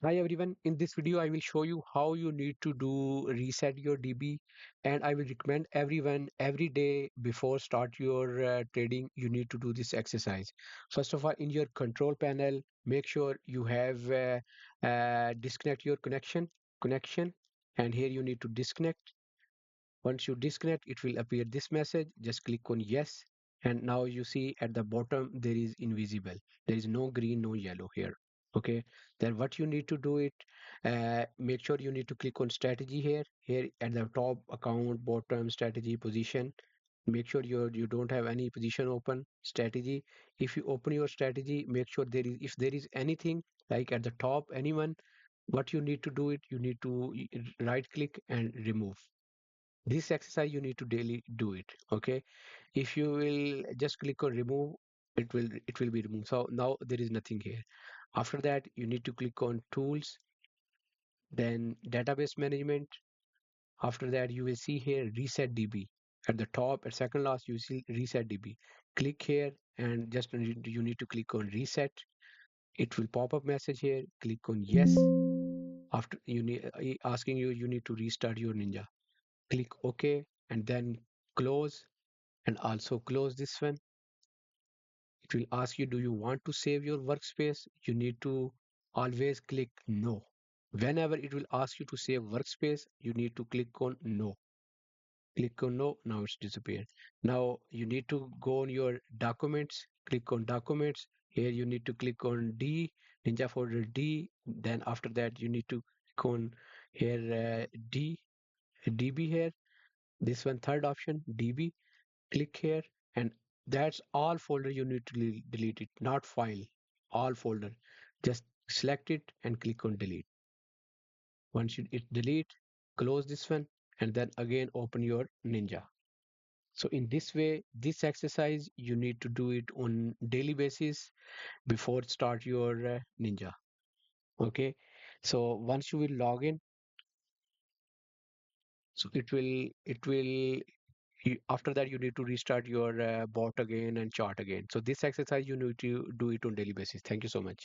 Hi everyone, in this video I will show you how you need to do reset your DB, and I will recommend everyone every day before start your trading you need to do this exercise. First of all, in your control panel make sure you have disconnect your connection, and here you need to disconnect. Once you disconnect, it will appear this message. Just click on yes. And now you see at the bottom there is invisible. There is no green, no yellow here. Okay. Then what you need to do it, make sure you need to click on strategy here. Here at the top, account, bottom, strategy, position. Make sure you don't have any position open. Strategy. If you open your strategy, make sure there is, if there is anything like at the top, anyone, what you need to do it, you need to right click and remove. This exercise you need to daily do it. Okay, if you will just click on remove, it will be removed. So now there is nothing here. After that you need to click on tools, then database management. After that you will see here reset DB at the top. At second last you see reset DB. Click here and just you need to click on reset. It will pop up message here. Click on yes. After you need asking you need to restart your ninja. Click OK and then close, and also close this one. It will ask you, do you want to save your workspace? You need to always click no. Whenever it will ask you to save workspace, you need to click on no. Click on no. Now it's disappeared. Now you need to go on your documents. Click on documents. Here you need to click on D, Ninja folder D. Then after that you need to click on here DB here. This one third option DB. Click here, and that's all folder you need to delete it, not file, all folder. Just select it and click on delete. Once you it delete, close this one, and then again open your ninja. So in this way, this exercise you need to do it on daily basis before start your ninja. Okay, so once you will log in, so it will after that you need to restart your bot again and chart again. So this exercise you need to do it on daily basis. Thank you so much.